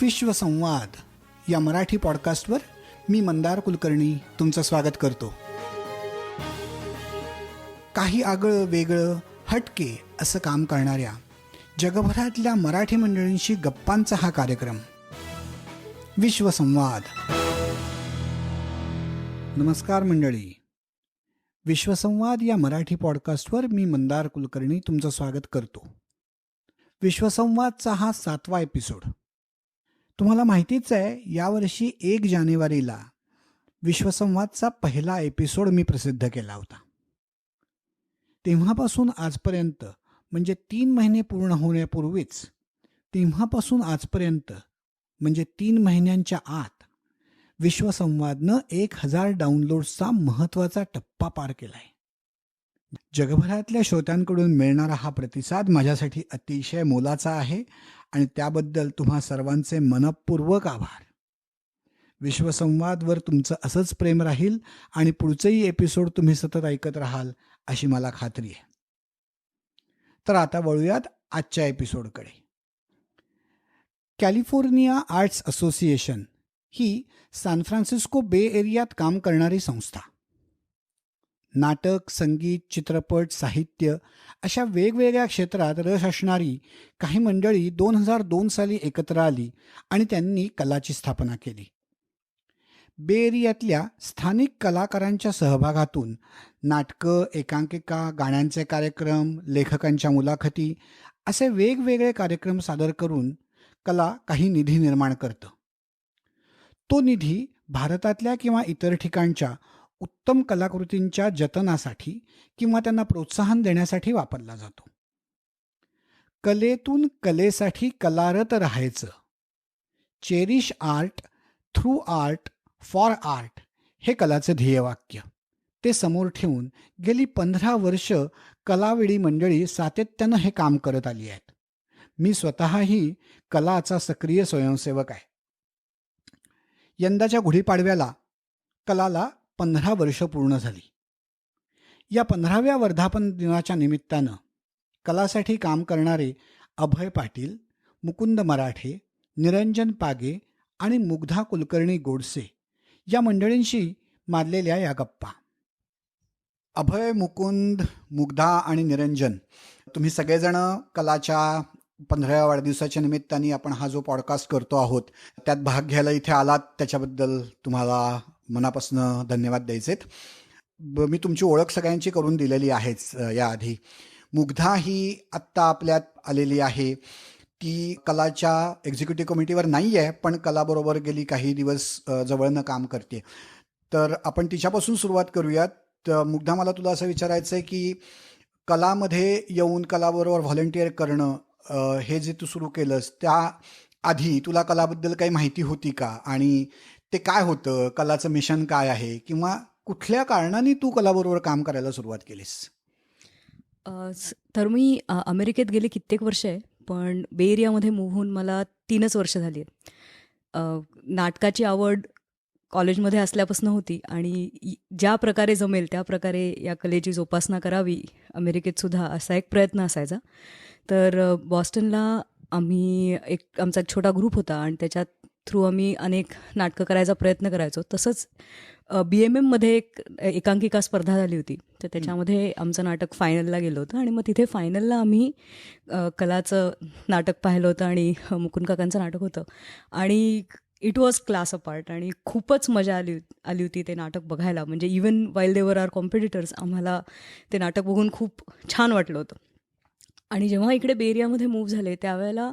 विश्वसंवाद या मराठी पॉडकास्टवर मी मंदार कुलकर्णी तुमचं स्वागत करतो. काही आगळं वेगळं हटके असं काम करणाऱ्या जगभरातल्या मराठी मंडळींशी गप्पांचा हा कार्यक्रम विश्वसंवाद. नमस्कार मंडळी. विश्वसंवाद या मराठी पॉडकास्टवर मी मंदार कुलकर्णी तुमचं स्वागत करतो. विश्वसंवादचा हा 7वा एपिसोड. तुम्हाला माहितीच आहे, यावर्षी 1 जानेवारीला विश्वसंवादचा पहिला एपिसोड मी प्रसिद्ध केला होता. तेव्हापासून आजपर्यंत म्हणजे 3 महिने पूर्ण होण्यापूर्वीच तेव्हापासून आजपर्यंत म्हणजे 3 महिन्यांच्या आत विश्वसंवादनं 1000 डाउनलोड्सचा महत्त्वाचा टप्पा पार केला आहे. जगभरातल्या श्रोत्यांकडून मिळणारा हा प्रतिसाद माझ्यासाठी अतिशय मोलाचा आहे आणि त्याबद्दल तुम्हा सर्वांचे मनःपूर्वक आभार. विश्वसंवादवर तुमचं असंच प्रेम राहील आणि पुढचंही एपिसोड तुम्ही सतत ऐकत राहाल अशी मला खात्री आहे. तर आता वळूयात आजच्या एपिसोडकडे. कॅलिफोर्निया आर्ट्स असोसिएशन ही सॅन फ्रान्सिस्को बे एरियात काम करणारी संस्था. नाटक, संगीत, चित्रपट, साहित्य अशा वेगवेगळ्या क्षेत्रात रस असणारी काही मंडळी 2002 साली एकत्र आली आणि त्यांनी कलाची स्थापना केली. बे एरियातल्या स्थानिक कलाकारांच्या सहभागातून नाटकं, एकांकिका, गाण्यांचे कार्यक्रम, लेखकांच्या मुलाखती असे वेगवेगळे कार्यक्रम सादर करून कला काही निधी निर्माण करतं. तो निधी भारतातल्या किंवा इतर ठिकाणच्या उत्तम कलाकृतींच्या जतनासाठी किंवा त्यांना प्रोत्साहन देण्यासाठी वापरला जातो. कलेतून कलेसाठी कलारत राहायचं. Cherish art through art for art हे कलाचं ध्येयवाक्य. ते समोर ठेवून गेली 15 वर्ष कलाविडी मंडळी सातत्यानं हे काम करत आली आहेत. मी स्वतःही कलाचा सक्रिय स्वयंसेवक आहे. यंदाच्या गुढीपाडव्याला कलाला 15 वर्ष पूर्ण झाली. या 15व्या वर्धापन दिनाच्या निमित्तानं कलासाठी काम करणारे अभय पाटील, मुकुंद मराठे, निरंजन पागे आणि मुग्धा कुलकर्णी गोडसे या मंडळींशी मारलेल्या या गप्पा. अभय, मुकुंद, मुग्धा आणि निरंजन, तुम्ही सगळेजण कलाच्या 15व्या वाढदिवसाच्या निमित्ताने आपण हा जो पॉडकास्ट करतो आहोत त्यात भाग घ्यायला इथे आलात, त्याच्याबद्दल तुम्हाला मनापासून धन्यवाद द्यायचेत. मी तुमची ओळख सगळ्यांची करून दिलेली आहेच याआधी. मुग्धा ही आत्ता आपल्यात आलेली आहे. ती कलाच्या एक्झिक्युटिव्ह कमिटीवर नाही आहे, पण कलाबरोबर गेली काही दिवस जवळनं काम करते. तर आपण तिच्यापासून सुरुवात करूयात. तर मुग्धा, मला तुला असं विचारायचं आहे की कलामध्ये येऊन कलाबरोबर व्हॉलंटिअर करणं हे जे तू सुरू केलंस त्या आधी तुला कलाबद्दल काही माहिती होती का? आणि ते काय होतं, कलाचं मिशन काय आहे, किंवा कुठल्या कारणाने तू कलाबरोबर काम करायला सुरुवात केलीस? तर मी अमेरिकेत गेले कित्येक वर्ष आहे, पण बे एरियामध्ये मूव्ह होऊन मला 3च वर्ष झाली आहेत. नाटकाची आवड कॉलेजमध्ये असल्यापासून होती आणि ज्या प्रकारे जमेल त्या प्रकारे या कलेची जोपासना करावी अमेरिकेतसुद्धा असा एक प्रयत्न असायचा. तर बॉस्टनला आमचा एक छोटा ग्रुप होता आणि त्याच्यात थ्रू आम्ही अनेक नाटकं करायचा प्रयत्न करायचो. तसंच BMMमध्ये एक एकांकिका स्पर्धा झाली होती, तर त्याच्यामध्ये आमचं नाटक फायनलला गेलं होतं आणि मग तिथे फायनलला आम्ही कलाचं नाटक पाहिलं होतं आणि मुकुंद काकांचं नाटक होतं आणि इट वॉज क्लास अपार्ट आणि खूपच मजा आली होती ते नाटक बघायला. म्हणजे इवन वाईल देवर आर कॉम्पिटिटर्स, आम्हाला ते नाटक बघून खूप छान वाटलं होतं. आणि जेव्हा इकडे बे एरियामध्ये मूव्ह झाले त्यावेळेला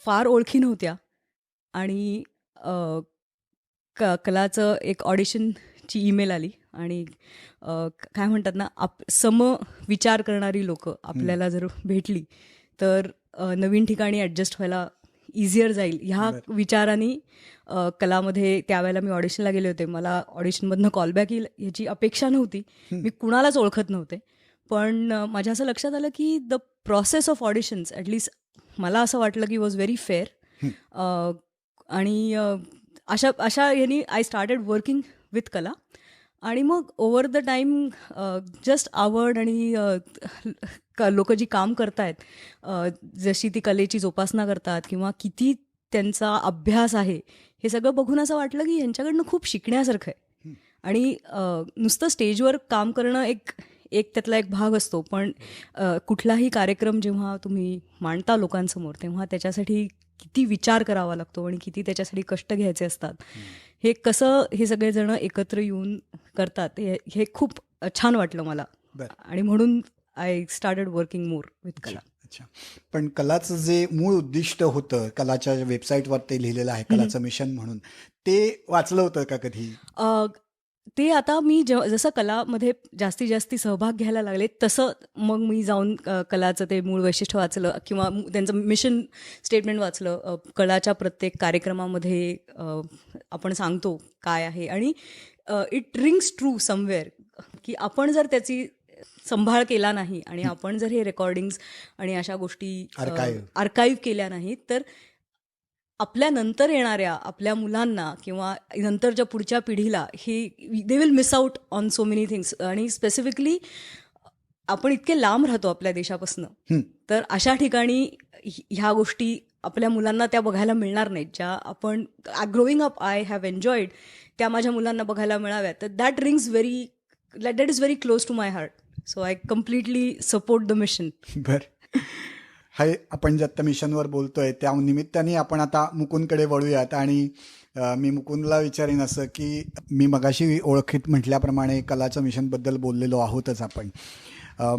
फार ओळखी नव्हत्या आणि कलाचं एक ऑडिशनची ईमेल आली आणि काय म्हणतात ना, विचार करणारी लोकं आपल्याला जर भेटली तर नवीन ठिकाणी ॲडजस्ट व्हायला इझियर जाईल ह्या विचाराने कलामध्ये त्यावेळेला मी ऑडिशनला गेले होते. मला ऑडिशनमधनं कॉलबॅक येईल ह्याची अपेक्षा नव्हती. मी कुणालाच ओळखत नव्हते. पण माझ्या असं लक्षात आलं की the process of auditions at least मला असं वाटलं की वॉज व्हेरी फेअर. आणि अशा यांनी आय स्टार्टेड वर्किंग विथ कला आणि मग ओव्हर द टाईम जस्ट आवड आणि लोक जी काम करतायत, जशी ती कलेची जोपासना करतात किंवा किती त्यांचा अभ्यास आहे, हे सगळं बघून असं वाटलं की ह्यांच्याकडनं खूप शिकण्यासारखं आहे. आणि नुसतं स्टेजवर काम करणं एक एक त्यातला एक भाग असतो, पण कुठलाही कार्यक्रम जेव्हा तुम्ही मांडता लोकांसमोर, तेव्हा त्याच्यासाठी किती विचार करावा लागतो आणि किती त्याच्यासाठी कष्ट घ्यायचे असतात. हे कसं हे सगळेजण एकत्र येऊन करतात, हे हे खूप छान वाटलं मला. बरं. आणि म्हणून I started working more with कला. अच्छा. पण कलाचं जे मूळ उद्दिष्ट होतं, कलाच्या वेबसाईटवर ते लिहिलेलं आहे, कलाचं मिशन म्हणून, ते वाचलं होतं का कधी? ते आता मी जसं कलामध्ये जास्तीत जास्त सहभाग घ्यायला लागले, तसं मग मी जाऊन कलाचं ते मूळ वैशिष्ट्य वाचलं किंवा त्यांचं मिशन स्टेटमेंट वाचलं. कलाच्या प्रत्येक कार्यक्रमामध्ये आपण सांगतो काय आहे, आणि इट रिंग्स ट्रू समवेअर, की आपण जर त्याची संभाळ केला नाही आणि आपण जर हे रेकॉर्डिंग्स आणि अशा गोष्टी आर्काईव्ह केल्या नाहीत, तर आपल्या नंतर येणाऱ्या आपल्या मुलांना किंवा नंतरच्या पुढच्या पिढीला हे they will miss out on so many things. आणि स्पेसिफिकली आपण इतके लांब राहतो आपल्या देशापासून, तर अशा ठिकाणी ह्या गोष्टी आपल्या मुलांना त्या बघायला मिळणार नाहीत, ज्या आपण growing up I have enjoyed, त्या माझ्या मुलांना बघायला मिळाव्यात. तर that is very close to my heart. So I completely support the mission. बरं. हाय, आपण जे आत्ता मिशनवर बोलतोय त्या निमित्ताने आपण आता मुकुंदकडे वळूयात. आणि मी मुकुंदला विचारेन असं की मी मगाशी ओळखीत म्हटल्याप्रमाणे कलाच्या मिशनबद्दल बोललेलो आहोतच आपण.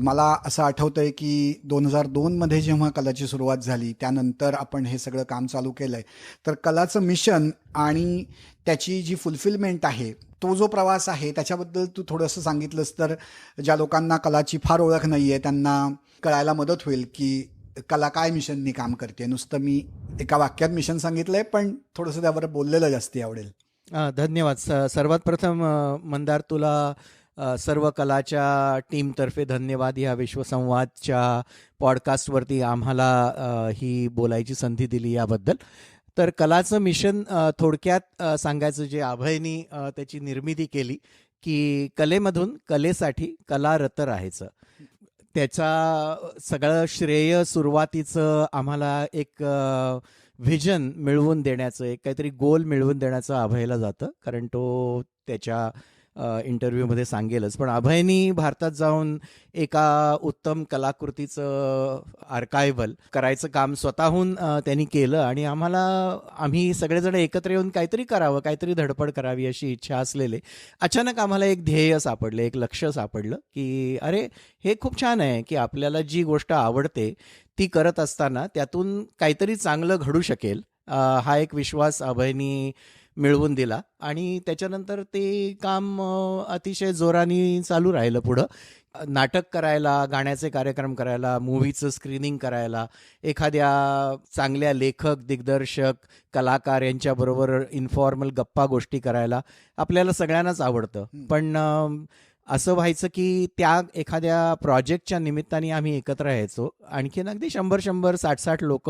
मला असं आठवतंय की 2002मध्ये जेव्हा कलाची सुरुवात झाली, त्यानंतर आपण हे सगळं काम चालू केलं आहे. तर कलाचं मिशन आणि त्याची जी फुलफिलमेंट आहे, तो जो प्रवास आहे, त्याच्याबद्दल तू थोडंसं सांगितलंस तर ज्या लोकांना कलाची फार ओळख नाही आहे त्यांना कळायला मदत होईल की कला काय मिशननी काम करते. नुसतं मी एका वाक्यात मिशन सांगितलंय, पण थोडंसं त्यावर बोललेलं जास्ती आवडेल. धन्यवाद. सर्वात प्रथम मंदार, तुला सर्व कलाच्या टीमतर्फे धन्यवाद. ह्या विश्वसंवादच्या पॉडकास्टवरती आम्हाला ही बोलायची संधी दिली याबद्दल. तर कलाचं मिशन थोडक्यात सांगायचं, जे अभयनी त्याची निर्मिती केली की कलेमधून कलेसाठी कलारत राहायचं, त्याचा सगळं श्रेय सुरुवातीचं आम्हाला एक व्हिजन मिळवून देण्याचं, एक काहीतरी गोल मिळवून देण्याचं अभयला जातं, कारण तो त्याच्या इंटरव्ह्यूमध्ये सांगेलच. पण अभयनी भारतात जाऊन एका उत्तम कलाकृतीचं आर्कायव्हल करायचं काम स्वतःहून त्यांनी केलं. आणि आम्ही सगळेजण एकत्र येऊन काहीतरी करावं, काहीतरी धडपड करावी अशी इच्छा असलेले अचानक आम्हाला एक ध्येय सापडलं, एक लक्ष सापडलं की अरे, हे खूप छान आहे की आपल्याला जी गोष्ट आवडते ती करत असताना त्यातून काहीतरी चांगलं घडू शकेल. हा एक विश्वास अभयनी मिळवून दिला आणि त्याच्यानंतर ते काम अतिशय जोराने चालू राहिलं पुढं. नाटक करायला, गाण्याचे कार्यक्रम करायला, मूव्हीचं स्क्रीनिंग करायला, एखाद्या चांगल्या लेखक, दिग्दर्शक, कलाकार यांच्याबरोबर इन्फॉर्मल गप्पा गोष्टी करायला आपल्याला सगळ्यांनाच आवडतं. पण असं व्हायचं की त्या एखाद्या प्रोजेक्टच्या निमित्ताने आम्ही एकत्र यायचो. आणखीन अगदी 100-100, 60-60 लोक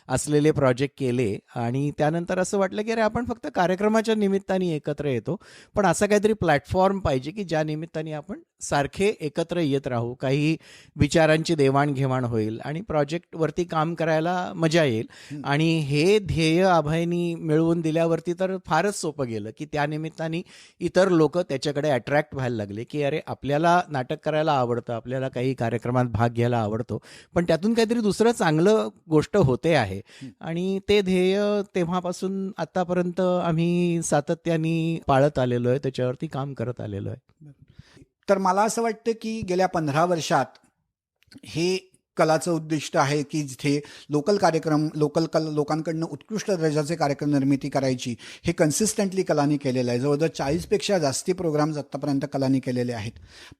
असलेले प्रोजेक्ट केले आणि त्यानंतर असं वाटलं की अरे, आपण फक्त कार्यक्रमाच्या निमित्ताने एकत्र येतो, पण असा काहीतरी प्लॅटफॉर्म पाहिजे की ज्या निमित्ताने आपण सारखे एकत्र येत राहू, काही विचारांची देवाणघेवाण होईल आणि प्रोजेक्टवरती काम करायला मजा येईल. आणि हे ध्येय अभयनी मिळवून दिल्यावरती तर फारच सोपं गेलं की त्या निमित्ताने इतर लोक त्याच्याकडे अट्रॅक्ट व्हायला लागले की अरे, आपल्याला नाटक करायला आवडतं, आपल्याला काही कार्यक्रमात भाग घ्यायला आवडतो, पण त्यातून काहीतरी दुसरं चांगलं गोष्ट होते आहे. आणि ते ध्येय तेव्हापासून आतापर्यंत आम्ही सातत्याने पाळत आलेलो आहे, त्याच्यावरती काम करत आलेलो आहे. तर मला असं वाटतं की गेल्या 15 वर्षात हे कलाचं उद्दिष्ट आहे की जिथे लोकांकडनं उत्कृष्ट दर्जाचे कार्यक्रम निर्मिती करायची, हे कन्सिस्टंटली कलानी केलेलं आहे. जवळजवळ 40पेक्षा जास्ती प्रोग्राम्स आत्तापर्यंत कलानी केलेले आहेत.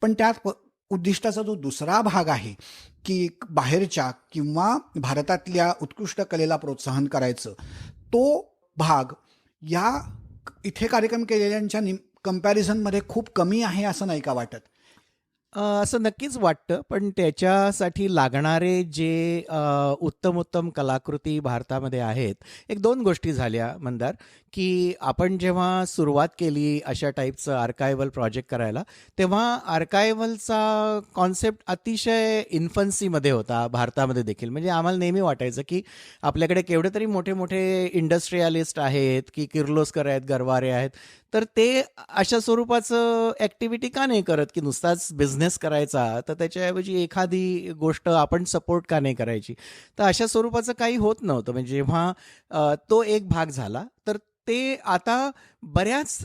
पण त्यात उद्दिष्टाचा जो दुसरा भाग आहे की बाहेरच्या किंवा भारतातल्या उत्कृष्ट कलेला प्रोत्साहन करायचं, तो भाग या इथे कार्यक्रम केलेल्यांच्या कम्पॅरिझनमध्ये खूप कमी आहे असं नाही का वाटत? असं नक्कीच वाटतं, पण त्याच्यासाठी लागणारे जे उत्तम उत्तम कलाकृती भारतामध्ये आहेत, एक दोन गोष्टी झाल्या मंदार, की आपण जेव्हा सुरुवात केली अशा टाईपचं आर्कायव्हल प्रोजेक्ट करायला, तेव्हा आर्कायव्हलचा कॉन्सेप्ट अतिशय इन्फन्सीमध्ये होता भारतामध्ये देखील. म्हणजे आम्हाला नेहमी वाटायचं की आपल्याकडे केवढे तरी मोठे मोठे इंडस्ट्रियलिस्ट आहेत, की किर्लोस्कर आहेत, गरवारे आहेत, तर ते अशा स्वरूपाचं ॲक्टिव्हिटी का नाही करत, की नुसताच बिझनेस करायचा, तर त्याच्याऐवजी एखादी गोष्ट आपण सपोर्ट का नाही करायची. तर अशा स्वरूपाचं काही होत नव्हतं. म्हणजे जेव्हा तो एक भाग झाला, तर ते आता बऱ्याच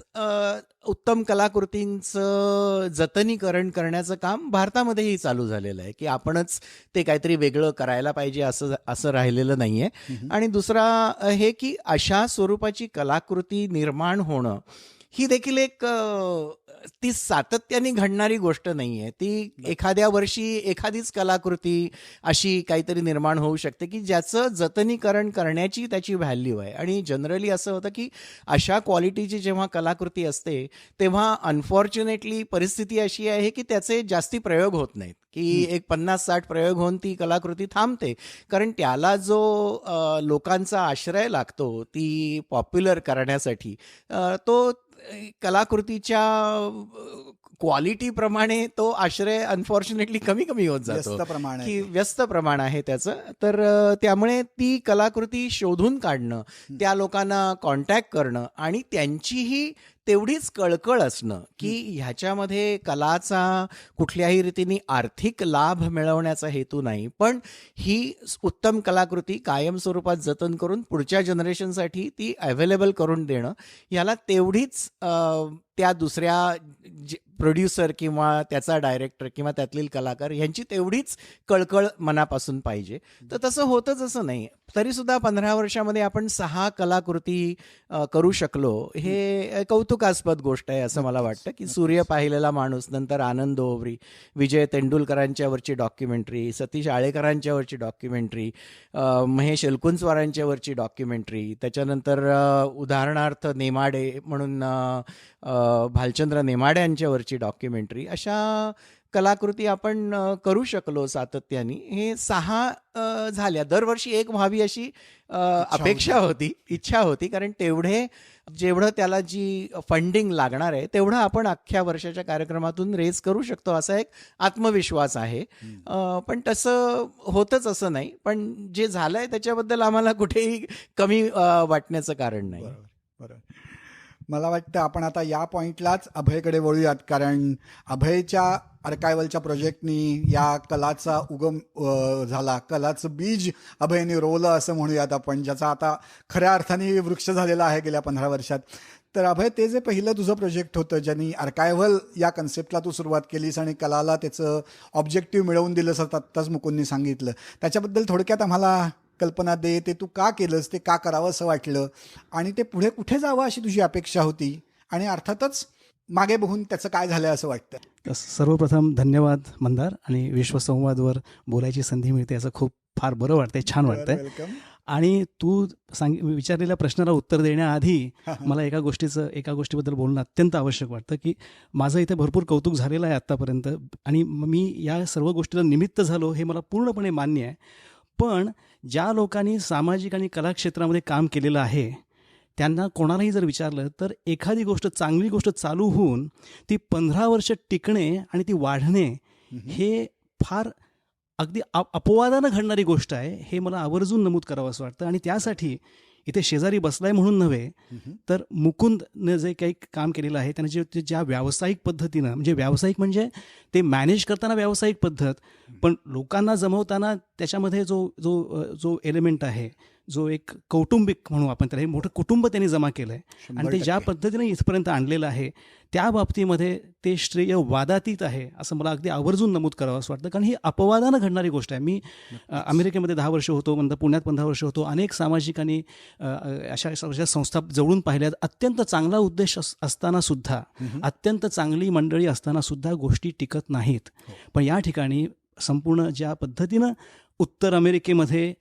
उत्तम कलाकृतींचं जतनीकरण करण्याचं काम भारतामध्येही चालू झालेलं आहे, की आपणच ते काहीतरी वेगळं करायला पाहिजे असं असं राहिलेलं नाही आहे. आणि दुसरा हे की अशा स्वरूपाची कलाकृती निर्माण होणं ही देखील एक ती सातत्याने घडणारी गोष्ट नाही आहे. ती एखाद्या वर्षी एखादीच कलाकृती अशी काहीतरी निर्माण होऊ शकते, की ज्याचं जतनीकरण करण्याची त्याची व्हॅल्यू आहे. आणि जनरली असं होतं, की अशा क्वालिटीची जेव्हा कलाकृती असते, तेव्हा अनफॉर्च्युनेटली परिस्थिती अशी आहे, की त्याचे जास्ती प्रयोग होत नाहीत, की एक 50-60 प्रयोग होऊन ती कलाकृती थांबते. कारण त्याला जो लोकांचा आश्रय लागतो ती पॉप्युलर करण्यासाठी, तो कलाकृतीच्या क्वालिटीप्रमाणे तो आश्रय अनफॉर्च्युनेटली कमी कमी होत जातो, व्यस्त प्रमाण आहे की ते. व्यस्त प्रमाण आहे त्याचं. तर त्यामुळे ती कलाकृती शोधून काढणं, त्या लोकांना कॉन्टॅक्ट करणं आणि त्यांचीही तेवढीच कळकळ असणं, की ह्याच्यामध्ये कलाचा कुठल्याही रीतीने आर्थिक लाभ मिळवण्याचा हेतू नाही, पण ही उत्तम कलाकृती कायम स्वरूपात जतन करून पुढच्या जनरेशनसाठी ती अवेलेबल करून देणं, याला तेवढीच त्या दुसऱ्या प्रोड्युसर किंवा त्याचा डायरेक्टर किंवा त्यातील कलाकार यांची तेवढीच कळकळ मनापासून पाहिजे. तर तसं होतच असं नाही. तरीसुद्धा 15 वर्षामध्ये आपण 6 कलाकृती करू शकलो, हे कौतुकास्पद गोष्ट आहे असं मला वाटतं. की सूर्य पाहिलेला माणूस, नंतर आनंद ओवरी, विजय तेंडुलकरांच्यावरची डॉक्युमेंटरी, सतीश आळेकरांच्यावरची डॉक्युमेंटरी, महेश एलकुंचवारांच्यावरची डॉक्युमेंटरी, त्याच्यानंतर उदाहरणार्थ नेमाडे म्हणून भालचंद्र नेमाडे यांच्यावरची डॉक्युमेंटरी, अशा कलाकृती आपण करू शकलो सातत्याने. हे 6 झाल्या. दरवर्षी एक व्हावी अशी अपेक्षा होती, इच्छा होती, कारण जेवढं त्याला जी फंडिंग लागणार आहे तेवढं आपण अख्ख्या वर्षाच्या कार्यक्रमातून रेज करू शकतो असा एक आत्मविश्वास आहे. पण तसं होतच असं नाही. पण जे झालंय त्याच्याबद्दल आम्हाला कुठेही कमी वाटण्याचं कारण नाही. बरोबर. मला वाटतं आपण आता या पॉईंटलाच अभयकडे वळूयात, कारण अभयच्या आर्कायव्हलच्या प्रोजेक्टनी या कलाचा उगम झाला, कलाचं बीज अभयने रोवलं असं म्हणूयात आपण, ज्याचा आता खऱ्या अर्थाने वृक्ष झालेला आहे गेल्या 15 वर्षात. तर अभय, ते जे पहिलं तुझं प्रोजेक्ट होतं ज्यांनी आर्कायव्हल या कन्सेप्टला तू सुरुवात केलीस आणि कलाला त्याचं ऑब्जेक्टिव्ह मिळवून दिलंस, आत्ताच मुकुंदनी सांगितलं, त्याच्याबद्दल थोडक्यात आम्हाला कल्पना दे. ते तू का केलंस, ते का करावं असं वाटलं, आणि ते पुढे कुठे जावं अशी तुझी अपेक्षा होती, आणि अर्थातच मागे बघून त्याचं काय झालं असं वाटतं. तर सर्वप्रथम धन्यवाद मंदार, आणि विश्वसंवादवर बोलायची संधी मिळते याचं खूप फार बरं वाटतंय, छान वाटतंय. वेलकम. आणि तू विचारलेल्या प्रश्नाला उत्तर देण्याआधी मला एका गोष्टीबद्दल बोलणं अत्यंत आवश्यक वाटतं, की माझं इथे भरपूर कौतुक झालेलं आहे आत्तापर्यंत, आणि मी या सर्व गोष्टीला निमित्त झालो हे मला पूर्णपणे मान्य आहे. पण ज्या लोकांनी सामाजिक आणि कला क्षेत्रामध्ये काम केलेलं आहे त्यांना कोणालाही जर विचारलं तर एखादी गोष्ट, चांगली गोष्ट चालू होऊन ती 15 वर्ष टिकणे आणि ती वाढणे हे फार अगदी अपवादानं घडणारी गोष्ट आहे, हे मला आवर्जून नमूद करावं असं वाटतं. आणि त्यासाठी इथे शेजारी बसलाय म्हणून नव्हे, तर मुकुंदनं जे काही काम केलेलं आहे त्याने ज्या व्यावसायिक पद्धतीनं, म्हणजे व्यावसायिक म्हणजे ते मॅनेज करताना व्यावसायिक पद्धत, पण लोकांना जमवताना त्याच्यामध्ये जो जो जो एलिमेंट आहे, जो एक कौटुंबिक म्हणू आपण त्याला, हे मोठं कुटुंब त्यांनी जमा केलं आहे, आणि ते ज्या पद्धतीने इथपर्यंत आणलेलं आहे त्या बाबतीमध्ये ते श्रेय वादातीत आहे असं मला अगदी आवर्जून नमूद करावं असं वाटतं. कारण ही अपवादानं घडणारी गोष्ट आहे. मी अमेरिकेमध्ये 10 वर्ष होतो, नंतर पुण्यात 15 वर्ष होतो, अनेक सामाजिक आणि अशा संस्था जवळून पाहिल्यात. अत्यंत चांगला उद्देश असताना सुद्धा, अत्यंत चांगली मंडळी असताना सुद्धा गोष्टी टिकत नाहीत. पण या ठिकाणी संपूर्ण ज्या पद्धतीनं उत्तर अमेरिकेमध्ये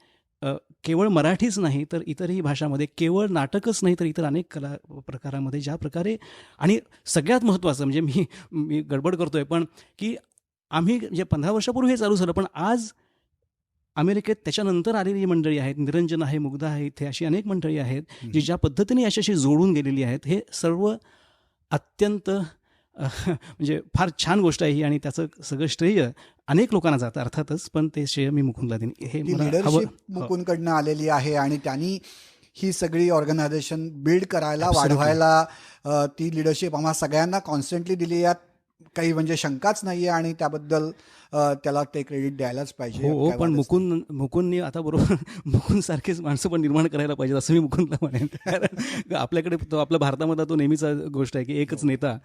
केवळ मराठीच नाही तर इतरही भाषामध्ये, केवळ नाटकच नाही तर इतर अनेक कला प्रकारामध्ये ज्या प्रकारे, आणि सगळ्यात महत्त्वाचं म्हणजे मी गडबड करतोय पण, की आम्ही जे 15 वर्षापूर्वी हे चालू झालं, पण आज अमेरिकेत त्याच्यानंतर आलेली मंडळी आहेत, निरंजन आहे, मुग्धा आहे, इथे अशी अनेक मंडळी आहेत जी ज्या पद्धतीने याच्याशी जोडून गेलेली आहेत, हे सर्व अत्यंत म्हणजे फार छान गोष्ट आहे ही, आणि त्याचं सगळं श्रेय अनेक लोकांना जातं अर्थातच, पण ते श्रेय मी मुकुंदला देईन. हे ती मला हवं. लिडरशिप मुकुंदकडनं आलेली आहे आणि त्यांनी ही सगळी ऑर्गनायझेशन बिल्ड करायला, Absolutely. वाढवायला ती लिडरशिप आम्हा सगळ्यांना कॉन्स्टंटली दिली. यात काही म्हणजे शंकाच नाही आहे आणि त्याबद्दल त्याला ते क्रेडिट द्यायलाच पाहिजे. हो, काय पण वादच नाही. मुकुंदनी आता बरोबर मुकुंद सारखेच माणसं पण निर्माण करायला पाहिजेत असं मी मुकुंदला म्हणेन. कारण आपल्याकडे तो आपल्या भारतामध्ये तो नेहमीचा गोष्ट आहे की एकच नेता,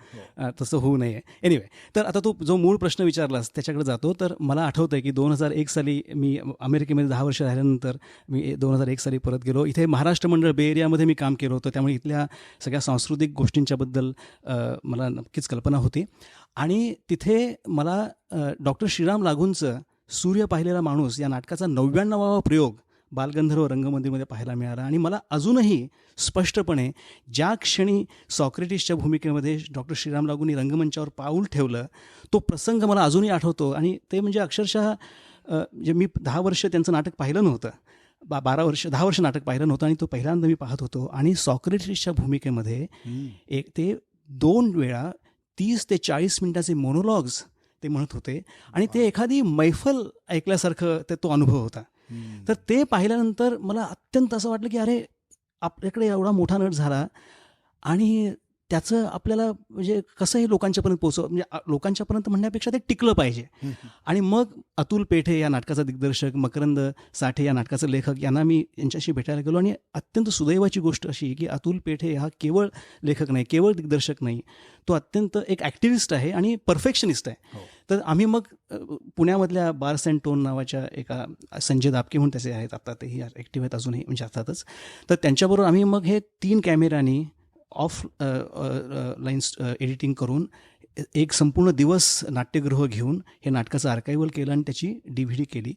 तसं होऊ नये. एनिवे, तर आता तो जो मूळ प्रश्न विचारलास त्याच्याकडे जातो. तर मला आठवतं आहे की 2001 साली मी अमेरिकेमध्ये 10 वर्ष राहिल्यानंतर मी 2001 साली परत गेलो. इथे महाराष्ट्र मंडळ बे एरियामध्ये मी काम केलं होतं, त्यामुळे इथल्या सगळ्या सांस्कृतिक गोष्टींच्याबद्दल मला नक्कीच कल्पना होती. आणि तिथे मला डॉक्टर श्रीराम लागूंचं सूर्य पाहिलेला माणूस या नाटकाचा 99वा प्रयोग बालगंधर्व रंगमंदिरमध्ये पाहायला मिळाला. आणि मला अजूनही स्पष्टपणे ज्या क्षणी सॉक्रेटिसच्या भूमिकेमध्ये डॉक्टर श्रीराम लागूंनी रंगमंचावर पाऊल ठेवलं, तो प्रसंग मला अजूनही आठवतो. आणि ते म्हणजे अक्षरशः म्हणजे मी 10 वर्ष त्यांचं नाटक पाहिलं नव्हतं, 10 वर्ष नाटक पाहिलं नव्हतं, आणि तो पहिल्यांदा मी पाहत होतो. आणि सॉक्रेटिसच्या भूमिकेमध्ये एक ते 2 वेळा 30 ते 40 मिनिटाचे मोनोलॉग्स ते म्हणत होते, आणि ते एखादी मैफल ऐकल्यासारखं तो अनुभव होता. तर ते पाहिल्यानंतर मला अत्यंत असं वाटलं की अरे, आपल्याकडे एवढा मोठा नट झाला आणि त्याचं आपल्याला म्हणजे कसंही लोकांच्यापर्यंत म्हणजे लोकांच्यापर्यंत म्हणण्यापेक्षा ते टिकलं पाहिजे. आणि मग अतुल पेठे या नाटकाचा दिग्दर्शक, मकरंद साठे या नाटकाचं लेखक, यांना मी यांच्याशी भेटायला गेलो. आणि अत्यंत सुदैवाची गोष्ट अशी की अतुल पेठे हा केवळ लेखक नाही, केवळ दिग्दर्शक नाही, तो अत्यंत एक ॲक्टिव्हिस्ट आहे आणि परफेक्शनिस्ट आहे. तर आम्ही मग पुण्यामधल्या बार्स अँड टोन नावाच्या एका संजय दापके म्हणून त्याचे आहेत, आता तेही ॲक्टिव्ह आहेत अजूनही म्हणजे अर्थातच. तर त्यांच्याबरोबर आम्ही मग हे 3 कॅमेऱ्यांनी ऑफ लाईन्स एडिटिंग करून एक संपूर्ण दिवस नाट्यगृह घेऊन हे नाटकाचं आर्कायव्हल केलं आणि त्याची DVD केली.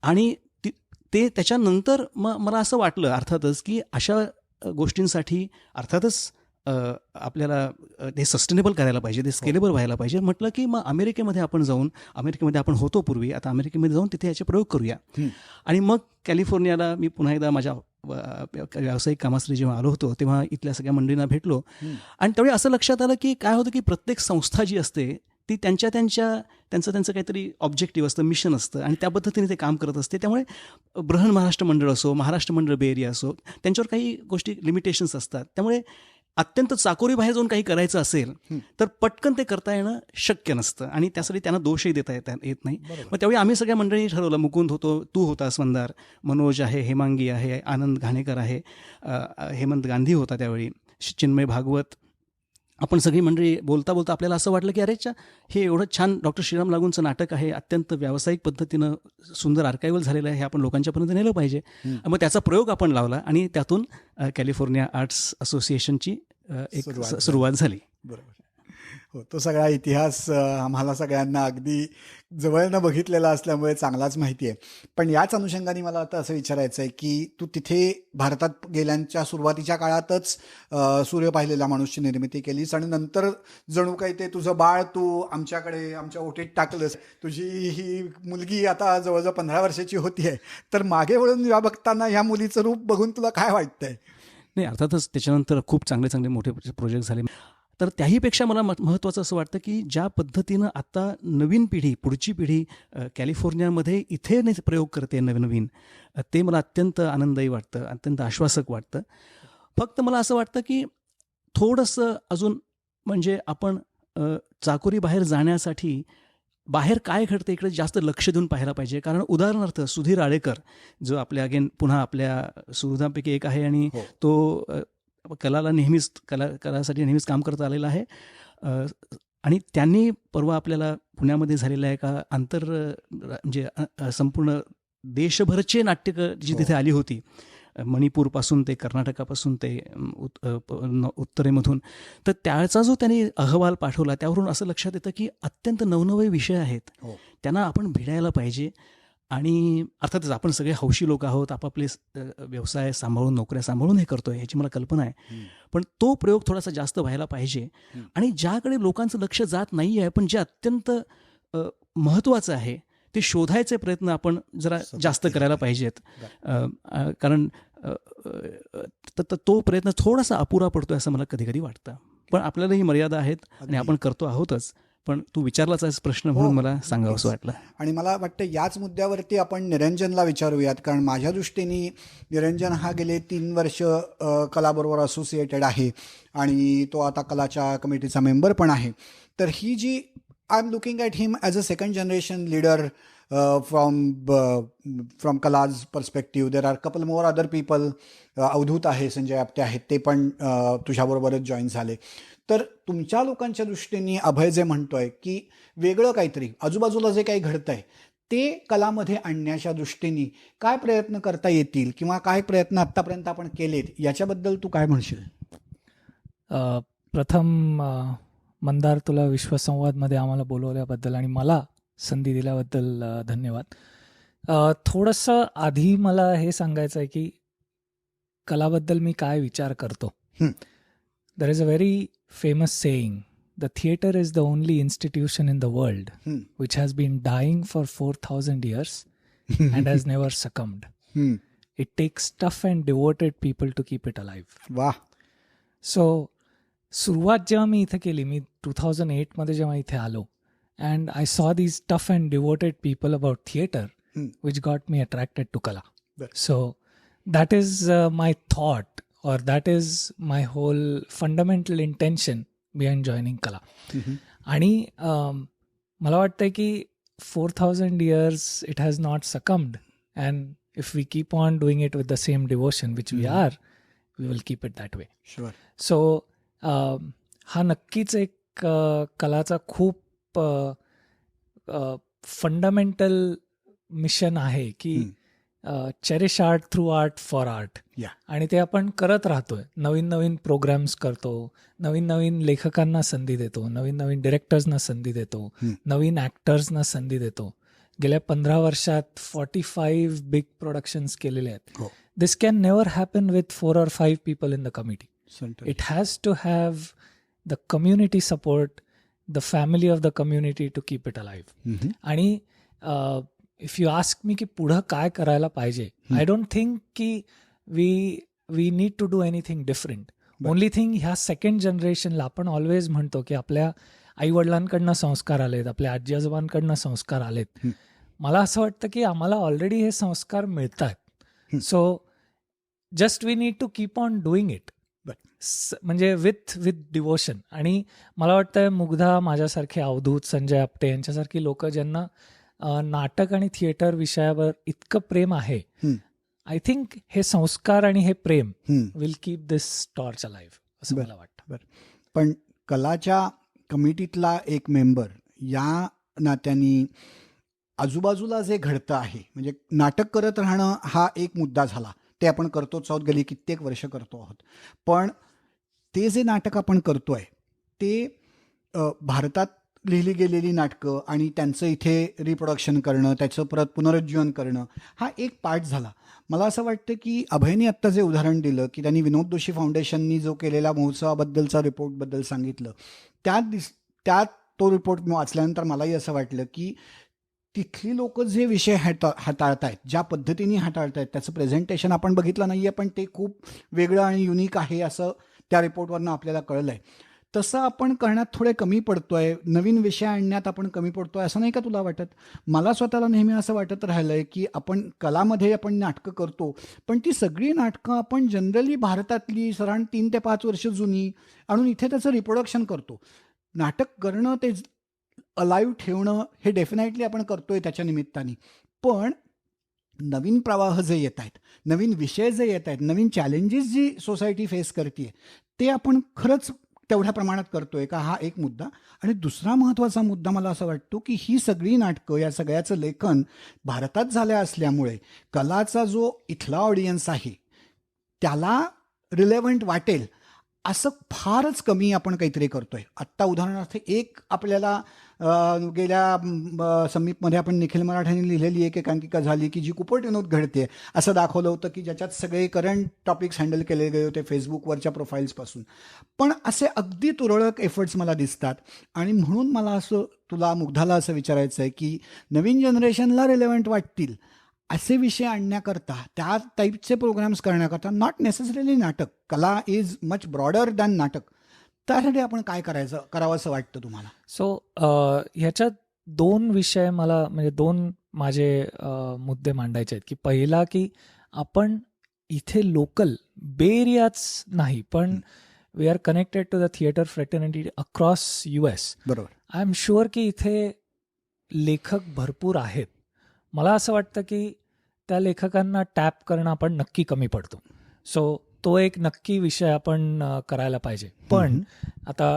आणि ते त्याच्यानंतर मला असं वाटलं अर्थातच की अशा गोष्टींसाठी अर्थातच आपल्याला ते सस्टेनेबल करायला पाहिजे, ते स्केलेबल व्हायला पाहिजे. म्हटलं की मग अमेरिकेमध्ये आपण जाऊन, अमेरिकेमध्ये आपण होतो पूर्वी, आता अमेरिकेमध्ये जाऊन तिथे याचे प्रयोग करूया. आणि मग कॅलिफोर्नियाला मी पुन्हा एकदा माझ्या व्यावसायिक कामासाठी जेव्हा आलो होतो तेव्हा इथल्या सगळ्या मंडळींना भेटलो. आणि त्यावेळी असं लक्षात आलं की काय होतं की प्रत्येक संस्था जी असते ती त्यांचं काहीतरी ऑब्जेक्टिव्ह असतं, मिशन असतं, आणि त्या पद्धतीने ते काम करत असते. त्यामुळे बृहन महाराष्ट्र मंडळ असो, महाराष्ट्र मंडळ बे एरिया असो, त्यांच्यावर काही गोष्टी लिमिटेशन्स असतात. त्यामुळे अत्यंत चाकोरी बाहेर जाऊन काही करायचं असेल तर पटकन ते करता येणं शक्य नसतं, आणि त्यासाठी त्यांना दोषही देता येत नाही. मग त्यावेळी आम्ही सगळ्या मंडळींनी ठरवलं, मुकुंद होतो, तू होतास मंदार, मनोज आहे, हेमांगी आहे, आनंद घाणेकर आहे, हेमंत गांधी होता त्यावेळी, चिन्मय भागवत, आपण सगळी मंडळी बोलता बोलता आपल्याला असं वाटलं की अरेच्या, हे एवढं छान डॉक्टर श्रीराम लागूंचं नाटक आहे, अत्यंत व्यावसायिक पद्धतीनं सुंदर आर्कायव्हल झालेलं आहे, हे आपण लोकांच्यापर्यंत नेलं पाहिजे. मग त्याचा प्रयोग आपण लावला आणि त्यातून कॅलिफोर्निया आर्ट्स असोसिएशनची एक सुरुवात झाली. बरोबर. हो, तो सगळा इतिहास आम्हाला सगळ्यांना अगदी जवळनं बघितलेला असल्यामुळे चांगलाच माहिती आहे. पण याच अनुषंगाने मला आता असं विचारायचं आहे की तू तिथे भारतात गेल्यांच्या सुरुवातीच्या काळातच सूर्य पाहिलेल्या माणूसची निर्मिती केलीस आणि नंतर जणू काही ते तुझं बाळ तू आमच्या ओटीत टाकलंस. तुझी ही मुलगी आता जवळजवळ 15 वर्षाची होती आहे, तर मागे वळून या बघताना ह्या मुलीचं रूप बघून तुला काय वाटतंय? नाही, अर्थातच त्याच्यानंतर खूप चांगले मोठे प्रोजेक्ट झाले. तर त्याहीपेक्षा मला महत्त्वाचं असं वाटतं की ज्या पद्धतीनं आता नवीन पिढी, पुढची पिढी कॅलिफोर्नियामध्ये इथे प्रयोग करते नवीन, ते मला अत्यंत आनंददायी वाटतं, अत्यंत आश्वासक वाटतं. फक्त मला असं वाटतं की थोडंसं अजून म्हणजे आपण चाकोरी बाहेर जाण्यासाठी बाहेर काय घडतं इकडे जास्त लक्ष देऊन पाहायला पाहिजे. कारण उदाहरणार्थ सुधीर आळेकर, जो पुन्हा आपल्या सुहृदांपैकी एक आहे आणि तो कलासाठी नेहमीच काम करत आलेला आहे. आणि त्यांनी परवा आपल्याला पुण्यामध्ये झालेल्या एका म्हणजे संपूर्ण देशभरचे नाट्य जी तिथे आली होती, मणिपूरपासून ते कर्नाटकापासून ते उत्तरेमधून, तर त्याचा जो त्यांनी अहवाल पाठवला त्यावरून असं लक्षात येतं की अत्यंत नवनवे विषय आहेत, त्यांना आपण भिडायला पाहिजे. आणि अर्थातच आपण सगळे हौशी लोक आहोत, आपापले व्यवसाय सांभाळून, नोकऱ्या सांभाळून हे करतोय, ह्याची मला कल्पना आहे. पण तो प्रयोग थोडासा जास्त व्हायला पाहिजे. आणि ज्याकडे लोकांचं लक्ष जात नाही आहे, पण जे अत्यंत महत्त्वाचं आहे ते शोधायचे प्रयत्न आपण जरा जास्त करायला पाहिजेत. कारण तो प्रयत्न थोडासा अपुरा पडतोय असं मला कधी कधी वाटतं. पण आपल्यालाही मर्यादा आहेत आणि आपण करतो आहोतच. पण तू विचारलाच आहेस प्रश्न म्हणून मला सांगावं असं वाटलं. आणि मला वाटतं याच मुद्द्यावरती आपण निरंजनला विचारूयात, कारण माझ्या दृष्टीने निरंजन हा गेले 3 वर्ष कलाबरोबर असोसिएटेड आहे आणि तो आता कलाच्या कमिटीचा मेंबर पण आहे. तर ही जी I am looking at him as a second generation leader from Kala's perspective. There are couple more other people. Avdhoot आहे, संजय आपटे आहेत, ते पण तुझ्याबरोबरच जॉईन झाले. तर तुमच्या लोकांच्या दृष्टीने अभय जे म्हणतोय की वेगळं काहीतरी आजूबाजूला जे काही घडतं आहे ते कलामध्ये आणण्याच्या दृष्टीने काय प्रयत्न करता येतील किंवा काय प्रयत्न आत्तापर्यंत आपण केलेत, याच्याबद्दल तू काय म्हणशील? प्रथम मंदार, तुला विश्वसंवादमध्ये आम्हाला बोलवल्याबद्दल आणि मला संधी दिल्याबद्दल धन्यवाद. थोडंसं आधी मला हे सांगायचं आहे की कलाबद्दल मी काय विचार करतो. There is a very famous saying, the theater is the only institution in the world which has been dying for 4,000 years and has never succumbed. It takes tough and devoted people to keep it alive. वाह. So, सुरुवात जेव्हा मी इथे केली, मी 2008 मध्ये जेव्हा इथे आलो, and I saw these tough and devoted people about theater, which got me attracted to Kala. So, that is my thought, or that is my whole fundamental intention behind joining Kala. आणि मला वाटतं की 4,000 years it has not succumbed, and if we keep on doing it with the same devotion which we are, we will keep it that way. Sure. So हा नक्कीच एक कलाचा खूप fundamental mission आहे की cherish art through art for art. आणि ते आपण करत राहतोय. नवीन नवीन प्रोग्राम्स करतो, नवीन नवीन लेखकांना संधी देतो, नवीन नवीन डिरेक्टर्सना संधी देतो, नवीन ॲक्टर्सना संधी देतो. गेल्या 15 वर्षात 45 बिग प्रोडक्शन्स केलेले आहेत. This can never happen with 4 or 5 people in the committee. It has to have the community support, the family of the community to keep it alive. आणि इफ यू आस्क मी की पुढं काय करायला पाहिजे, I don't think की we need to do anything different. Only thing, ह्या second जनरेशनला आपण ऑलवेज म्हणतो की आपल्या आईवडिलांकडनं संस्कार आलेत, आपल्या आजी आजोबांकडनं संस्कार आलेत. मला असं वाटतं की आम्हाला ऑलरेडी हे संस्कार मिळतात. So just we need to keep on doing it, म्हणजे विथ डिवोशन. आणि मला वाटतं मुग्धा, माझ्यासारखे अवधूत, संजय आपटे यांच्यासारखी लोक ज्यांना नाटक आणि थिएटर विषयावर इतकं प्रेम आहे, आय थिंक हे संस्कार आणि हे प्रेम will keep this torch alive असं मला वाटतं. पण कलाच्या कमिटीतला एक मेंबर या नात्याने आजूबाजूला जे घडतं आहे, म्हणजे नाटक करत राहणं हा एक मुद्दा झाला, ते आपण करतोच आहोत, गेली कित्येक वर्ष करतो आहोत. पण ते जे नाटक आपण करतोय ते भारतात लिहिली गेलेली नाटकं आणि त्यांचं इथे रिप्रोडक्शन करणं, त्याचं परत पुनरुज्जीवन करणं, हा एक पार्ट झाला. मला असं वाटतं की अभयने आत्ता जे उदाहरण दिलं की त्यांनी विनोद जोशी फाउंडेशननी जो केलेला महोत्सवाबद्दलचा रिपोर्टबद्दल सांगितलं, त्यात तो रिपोर्ट वाचल्यानंतर मलाही असं वाटलं की तिथली लोक जे विषय हाताळतायत, ज्या पद्धतीने हाताळतायत, त्याचं प्रेझेंटेशन आपण बघितलं नाही आहे, पण ते खूप वेगळं आणि युनिक आहे असं त्या रिपोर्टवरनं आपल्याला कळलं आहे. तसं आपण करण्यात थोडे कमी पडतोय, नवीन विषय आणण्यात आपण कमी पडतोय, असं नाही का तुला वाटत? मला स्वतःला नेहमी असं वाटत राहिलं आहे की आपण कलामध्ये आपण नाटकं करतो, पण ती सगळी नाटकं आपण जनरली भारतातली साधारण 3 ते 5 वर्ष जुनी आणून इथे त्याचं रिप्रोडक्शन करतो. नाटक करणं, ते अलाइव्ह ठेवणं, हे डेफिनेटली आपण करतोय त्याच्या निमित्ताने. पण नवीन प्रवाह जे येत आहेत, नवीन विषय जे येत आहेत, नवीन चॅलेंजेस जी सोसायटी फेस करते, ते आपण खरंच तेवढ्या प्रमाणात करतोय का, हा एक मुद्दा. आणि दुसरा महत्त्वाचा मुद्दा मला असं वाटतो की ही सगळी नाटकं, या सगळ्याचं लेखन भारतात झालं असल्यामुळे कलाचा जो इथला ऑडियन्स आहे त्याला रिलेव्हंट वाटेल असं फारच कमी आपण काहीतरी करतोय. आत्ता उदाहरणार्थ एक आपल्याला गेल्या समीपमध्ये आपण निखिल मराठ्यांनी लिहिलेली एक एकांकिका झाली की जी कुपट विनोद घडते असं दाखवलं होतं, की ज्याच्यात सगळे करंट टॉपिक्स हँडल केले गेले होते फेसबुकवरच्या प्रोफाईल्सपासून. पण असे अगदी तुरळक एफर्ट्स मला दिसतात. आणि म्हणून मला असं तुला मुग्धाला असं विचारायचं आहे की नवीन जनरेशनला रिलेव्हंट वाटतील असे विषय आणण्याकरता, त्या टाईपचे प्रोग्राम्स करण्याकरता, नॉट नेसेसरीली नाटक, कला इज मच ब्रॉडर दॅन नाटक, त्यासाठी आपण काय करावं असं वाटतं तुम्हाला? सो ह्याच्यात 2 विषय मला म्हणजे 2 माझे मुद्दे मांडायचे आहेत. की पहिला की आपण इथे लोकल बे एरियाच नाही, पण we are connected to the theatre fraternity across US. बरोबर. आय एम शुअर की इथे लेखक भरपूर आहेत. मला असं वाटतं की त्या लेखकांना टॅप करणं आपण नक्की कमी पडतो. सो तो एक नक्की विषय आपण करायला पाहिजे. पण आता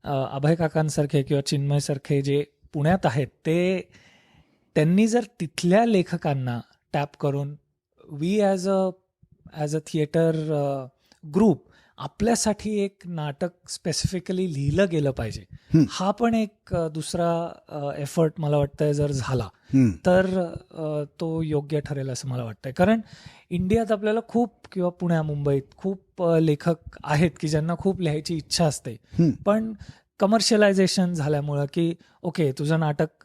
अभय काकांसारखे किंवा चिन्मयसारखे जे पुण्यात आहेत त्यांनी जर तिथल्या लेखकांना टॅप करून we as a theatre group आपल्यासाठी एक नाटक स्पेसिफिकली लिहिलं गेलं पाहिजे. हा पण एक दुसरा एफर्ट मला वाटतंय जर झाला तर तो योग्य ठरेल असं मला वाटतंय. कारण इंडियात आपल्याला खूप किंवा पुण्या मुंबईत खूप लेखक आहेत की ज्यांना खूप लिहायची इच्छा असते, पण कमर्शियलायझेशन झाल्यामुळं की ओके तुझं नाटक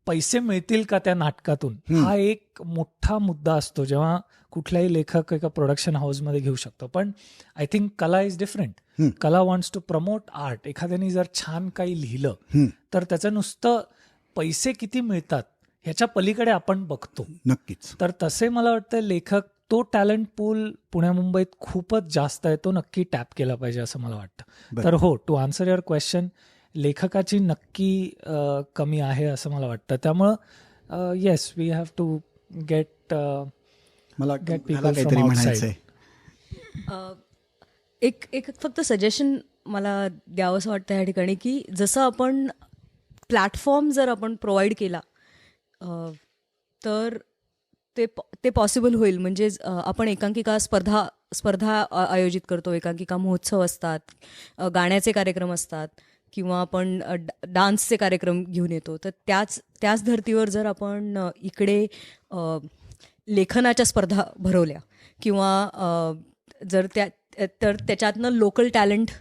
पैसे मिळतील का त्या नाटकातून, हा एक मोठा मुद्दा असतो जेव्हा कुठलाही लेखक एका प्रोडक्शन हाऊसमध्ये घेऊ शकतो. पण आय थिंक कला इज डिफरंट. कला वॉन्ट्स टू प्रमोट आर्ट. एखाद्याने जर छान काही लिहिलं तर त्याचं नुसतं पैसे किती मिळतात ह्याच्या पलीकडे आपण बघतो. नक्कीच. तर तसे मला वाटतं लेखक तो टॅलेंट पूल पुण्या मुंबईत खूपच जास्त आहे, तो नक्की टॅप केला पाहिजे असं मला वाटतं. तर हो, टू आन्सर युअर क्वेश्चन, लेखकाची नक्की कमी आहे असं मला वाटतं. त्यामुळं yes, we have to get मला people काहीतरी from म्हणायचंय. एक फक्त सजेशन मला द्यावंसं वाटतं ह्या ठिकाणी, की जसं आपण प्लॅटफॉर्म जर आपण प्रोव्हाइड केला तर ते पॉसिबल होईल. म्हणजे आपण एकांकिका स्पर्धा आयोजित करतो, एकांकिका महोत्सव असतात, गाण्याचे कार्यक्रम असतात किंवा आपण डान्सचे कार्यक्रम घेऊन येतो. तर त्याच धर्तीवर जर आपण इकडे लेखनाच्या स्पर्धा भरवल्या किंवा जर तर त्याच्यातनं लोकल टॅलेंट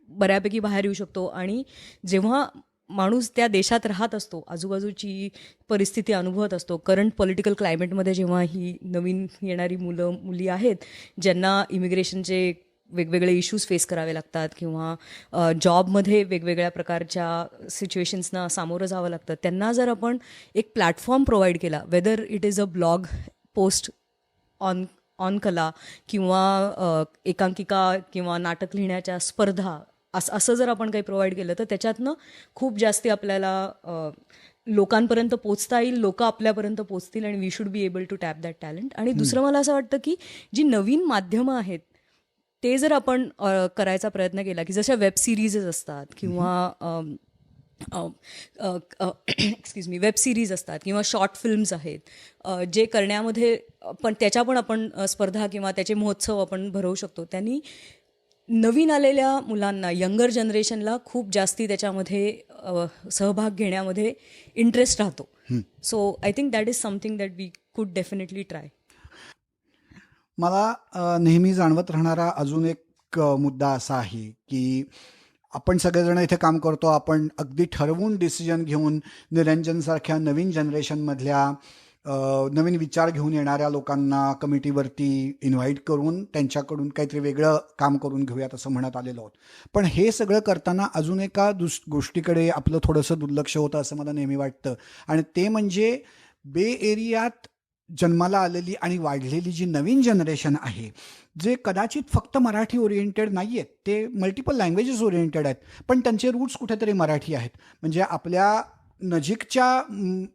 बऱ्यापैकी बाहेर येऊ शकतो. आणि जेव्हा माणूस त्या देशात राहत असतो, आजूबाजूची परिस्थिती अनुभवत असतो, करंट पॉलिटिकल क्लायमेटमध्ये जेव्हा ही नवीन येणारी मुली आहेत ज्यांना इमिग्रेशनचे वेगवेगळे इश्यूज फेस करावे लागतात किंवा जॉबमध्ये वेगवेगळ्या प्रकारच्या सिच्युएशन्सना सामोरं जावं लागतं, त्यांना जर आपण एक प्लॅटफॉर्म प्रोव्हाइड केला, whether it is a blog post on कला किंवा एकांकिका किंवा नाटक लिहिण्याच्या स्पर्धा, असं जर आपण काही प्रोव्हाइड केलं तर त्याच्यातनं खूप जास्ती आपल्याला लोकांपर्यंत पोचता येईल, लोक आपल्यापर्यंत पोचतील आणि we should be able to tap that talent. आणि दुसरं मला असं वाटतं की जी नवीन माध्यमं आहेत ते जर आपण करायचा प्रयत्न केला, की जशा वेब सिरीज असतात किंवा वेब सिरीज असतात किंवा शॉर्ट फिल्म्स आहेत, जे करण्यामध्ये पण त्याच्या पण आपण स्पर्धा किंवा त्याचे महोत्सव आपण भरवू शकतो. त्यांनी नवीन आलेल्या मुलांना, यंगर जनरेशनला खूप जास्ती त्याच्यामध्ये सहभाग घेण्यामध्ये इंटरेस्ट राहतो. So I think that is something that we could definitely try. मला नेहमी जाणवत राहणारा अजून एक मुद्दा असा आहे की आपण सगळेजण इथे काम करतो, आपण अगदी ठरवून डिसिजन घेऊन निरंजनसारख्या नवीन जनरेशनमधल्या नवीन विचार घेऊन येणाऱ्या लोकांना कमिटीवरती इन्व्हाइट करून त्यांच्याकडून काहीतरी वेगळं काम करून घेऊयात असं म्हणत आलेलो आहोत. पण हे सगळं करताना अजून एका गोष्टीकडे आपलं थोडंसं दुर्लक्ष होतं असं मला नेहमी वाटतं, आणि ते म्हणजे बे एरियात जन्माला आलेली आणि वाढलेली जी नवीन जनरेशन आहे, जे कदाचित फक्त मराठी ओरिएंटेड नाही आहेत, ते मल्टिपल लँग्वेजेस ओरिएंटेड आहेत, पण त्यांचे रूट्स कुठेतरी मराठी आहेत. म्हणजे आपल्या नजीकच्या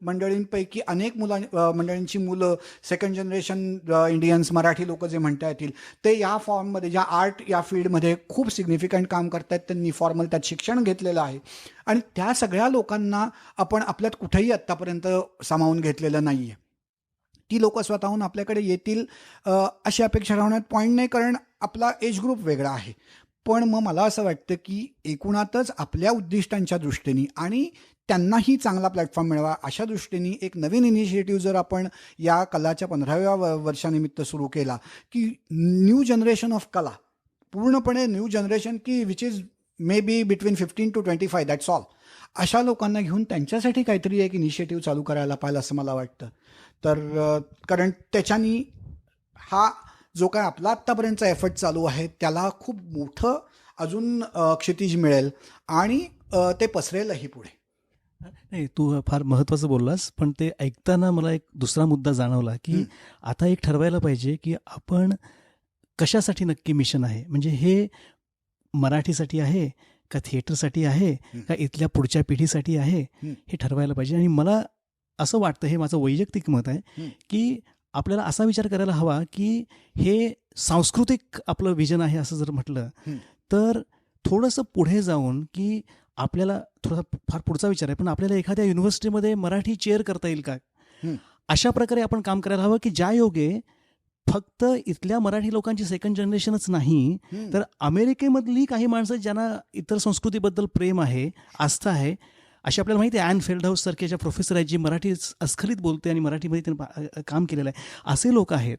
मंडळींपैकी अनेक मंडळींची मुलं सेकंड जनरेशन इंडियन्स, मराठी लोक जे म्हणता येतील, ते या फॉर्ममध्ये, या आर्ट या फील्डमध्ये खूप सिग्निफिकंट काम करतात. त्यांनी फॉर्मल त्यात शिक्षण घेतलेलं आहे आणि त्या सगळ्या लोकांना आपण आपल्यात कुठेही आत्तापर्यंत सामावून घेतलेलं नाही आहे. ती लोक स्वतःहून आपल्याकडे येतील अशी अपेक्षा राहण्यात पॉईंट नाही, कारण आपला एज ग्रुप वेगळा आहे. पण मग मला असं वाटतं की एकूणातच आपल्या उद्दिष्टांच्या दृष्टीने आणि त्यांनाही चांगला प्लॅटफॉर्म मिळावा अशा दृष्टीने एक नवीन इनिशिएटिव्ह जर आपण या कलाच्या 15व्या वर्षानिमित्त सुरू केला की न्यू जनरेशन ऑफ कला, पूर्णपणे न्यू जनरेशन की which is may be between 15 to 25, that's all, अशा लोकांना घेऊन त्यांच्यासाठी काहीतरी एक इनिशिएटिव्ह चालू करायला पाहिजे असं मला वाटतं. तर कारण त्याच्यानी हा जो काय आपला आत्तापर्यंतचा एफर्ट चालू आहे त्याला खूप मोठं अजून क्षितिज मिळेल आणि ते पसरेलही पुढे. नाही, तू फार महत्त्वाचं बोललास, पण ते ऐकताना मला एक दुसरा मुद्दा जाणवला की आता एक ठरवायला पाहिजे की आपण कशासाठी नक्की मिशन आहे. म्हणजे हे मराठीसाठी आहे का थिएटरसाठी आहे का इथल्या पुढच्या पिढीसाठी आहे, हे ठरवायला पाहिजे. आणि मला असं वाटतं, हे माझं वैयक्तिक मत आहे, की आपल्याला असा विचार करायला हवा की हे सांस्कृतिक आपलं विजन आहे असं जर म्हटलं तर थोडंसं पुढे जाऊन की आपल्याला थोडासा फार पुढचा विचार आहे, पण आपल्याला एखाद्या युनिव्हर्सिटीमध्ये मराठी चेअर करता येईल का, अशा प्रकारे आपण काम करायला हवं की ज्या योगे फक्त इथल्या मराठी लोकांची सेकंड जनरेशनच नाही तर अमेरिकेमधली काही माणसं ज्यांना इतर संस्कृतीबद्दल प्रेम आहे, आस्था आहे, अशी आपल्याला माहिती आहे ॲन फेल्डहाऊस सारख्या प्रोफेसर आहेत जी मराठी अस्खलित बोलते आणि मराठीमध्ये त्यांनी काम केलेलं आहे, असे लोक आहेत.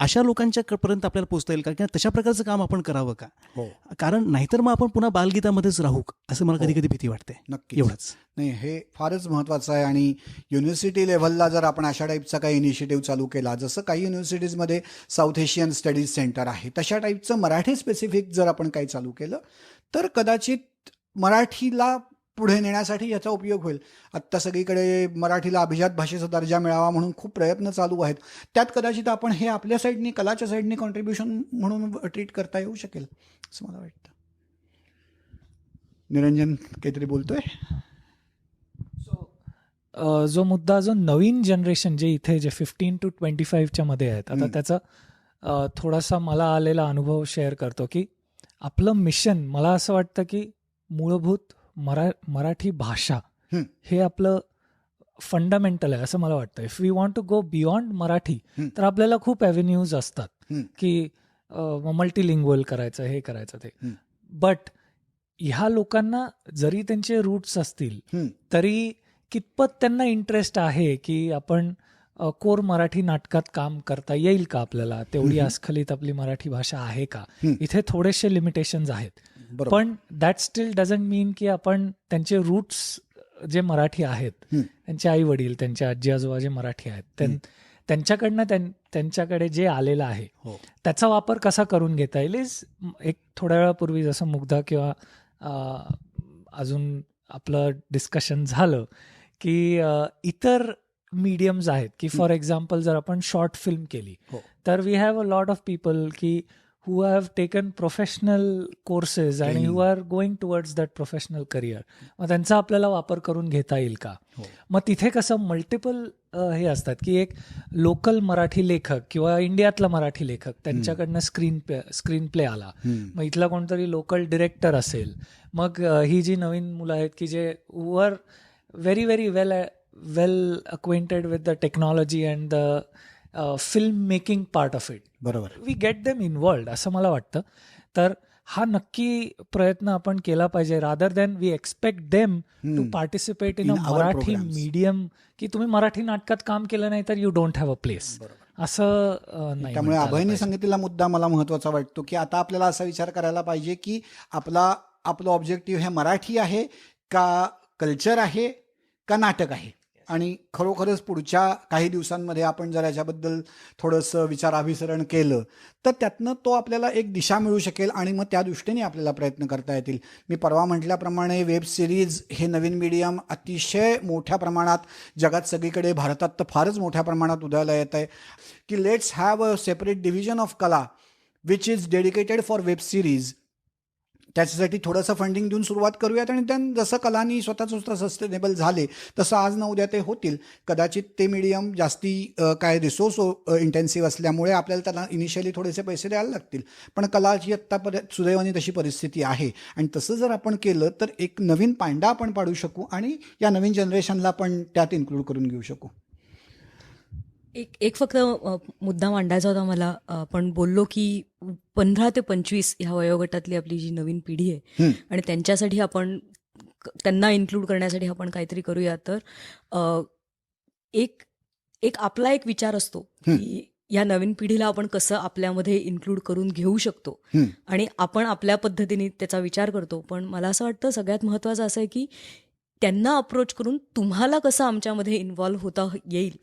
अशा लोकांच्यापर्यंत आपल्याला पोहोचता येईल का, किंवा तशा प्रकारचं काम आपण करावं का? कारण नाहीतर मग आपण पुन्हा बालगीतामध्येच राहू असं मला कधी कधी भीती वाटते. नक्की, एवढंच नाही, हे फारच महत्त्वाचं आहे. आणि युनिव्हर्सिटी लेव्हलला जर आपण अशा टाईपचा काही इनिशिएटिव्ह चालू केला, जसं काही युनिव्हर्सिटीजमध्ये साऊथ एशियन स्टडीज सेंटर आहे, तशा टाईपचं मराठी स्पेसिफिक जर आपण काही चालू केलं तर कदाचित मराठीला पुढे नेण्यासाठी याचा उपयोग होईल. आत्ता सगळीकडे मराठीला अभिजात भाषेचा दर्जा मिळावा म्हणून खूप प्रयत्न चालू आहेत. त्यात कदाचित आपण हे आपल्या साईडनी, कलाच्या साईडनी कॉन्ट्रीब्युशन म्हणून ट्रीट करता येऊ शकेल असं मला वाटतं. निरंजन काहीतरी बोलतोय. जो मुद्दा, जो नवीन जनरेशन जे इथे जे 15 to 25च्या मध्ये आहेत, आता त्याचा थोडासा मला आलेला अनुभव शेअर करतो की आपलं मिशन, मला असं वाटतं की मूलभूत मराठी भाषा हे आपलं फंडामेंटल आहे असं मला वाटतं. If we want to go beyond Marathi तर आपल्याला खूप ॲव्हेन्यूज असतात की मल्टीलिंग्वल करायचं, हे करायचं ते. बट ह्या लोकांना जरी त्यांचे रूट्स असतील तरी कितपत त्यांना इंटरेस्ट आहे की आपण कोर मराठी नाटकात काम करता येईल का, आपल्याला तेवढी अस्खलित आपली मराठी भाषा आहे का. इथे थोडेसे लिमिटेशन्स आहेत, पण दॅट स्टील डझंट मीन की आपण त्यांचे रूट्स जे मराठी आहेत, त्यांचे आई वडील, त्यांचे आजी आजोबा जे मराठी आहेत, त्यांच्याकडनं त्यांच्याकडे जे आलेलं आहे त्याचा वापर कसा करून घेता येईल. एक थोड्या वेळापूर्वी जसं मुग्धा किंवा अजून आपलं डिस्कशन झालं की इतर मीडियम्स आहेत की फॉर एक्झाम्पल जर आपण शॉर्ट फिल्म केली तर we have a lot of people की who have taken professional courses and who are going towards that professional career. मग त्यांचा आपल्याला वापर करून घेता येईल का. मग तिथे कसं मल्टिपल हे असतात की एक लोकल मराठी लेखक किंवा इंडियातला मराठी लेखक, त्यांच्याकडनं स्क्रीन प्ले आला, मग इथला कोणतरी लोकल डिरेक्टर असेल, मग ही जी नवीन मुलं आहेत की जे who are very very well acquainted with the technology and the film making part of it, बरोबर, वी गेट देम इन्व्हॉल्ड असं मला वाटतं. तर हा नक्की प्रयत्न आपण केला पाहिजे, rather than we expect them to participate in a Marathi medium, की तुम्ही मराठी नाटकात काम केलं नाही तर you don't have a place, असं नाही. त्यामुळे अभयने सांगितलेला मुद्दा मला महत्त्वाचा वाटतो की आता आपल्याला असा विचार करायला पाहिजे की आपलं ऑब्जेक्टिव्ह हे मराठी आहे का कल्चर आहे का नाटक आहे. आणि खरोखरच पुढच्या काही दिवसांमध्ये आपण जर याच्याबद्दल थोडंसं विचाराभिसरण केलं तर त्यातनं तो आपल्याला एक दिशा मिळू शकेल आणि मग त्या दृष्टीने आपल्याला प्रयत्न करता येतील. मी परवा म्हटल्याप्रमाणे वेब सिरीज हे नवीन मीडियम अतिशय मोठ्या प्रमाणात जगात सगळीकडे, भारतात तर फारच मोठ्या प्रमाणात उदयाला येत आहे की let's have a separate division of Kala which is dedicated for web series. त्याच्यासाठी थोडंसं फंडिंग देऊन सुरुवात करूयात आणि त्यानं जसं कलानी स्वतः सस्टेनेबल झाले तसं आज ना उद्या ते होतील. कदाचित ते मीडियम जास्ती काय रिसोर्स इंटेन्सिव्ह असल्यामुळे आपल्याला त्याला इनिशियली थोडेसे पैसे द्यायला लागतील, पण कलाची आत्तापर्यंत सुदैवाने तशी परिस्थिती आहे आणि तसं जर आपण केलं तर एक नवीन पांडा आपण पाडू शकू आणि या नवीन जनरेशनला पण त्यात इन्क्लूड करून घेऊ शकू. एक फक्त मुद्दा मांडायचा होता मला. आपण बोललो की 15 ते 25 ह्या वयोगटातली आपली जी नवीन पिढी आहे आणि त्यांच्यासाठी आपण त्यांना इन्क्लूड करण्यासाठी आपण काहीतरी करूया. तर अ, एक एक आपला एक विचार असतो की या नवीन पिढीला आपण कसं आपल्यामध्ये इन्क्लूड करून घेऊ शकतो आणि आपण आपल्या पद्धतीने त्याचा विचार करतो. पण मला असं वाटतं सगळ्यात महत्त्वाचं असं आहे की त्यांना अप्रोच करून तुम्हाला कसं आमच्यामध्ये इन्व्हॉल्व्ह होता येईल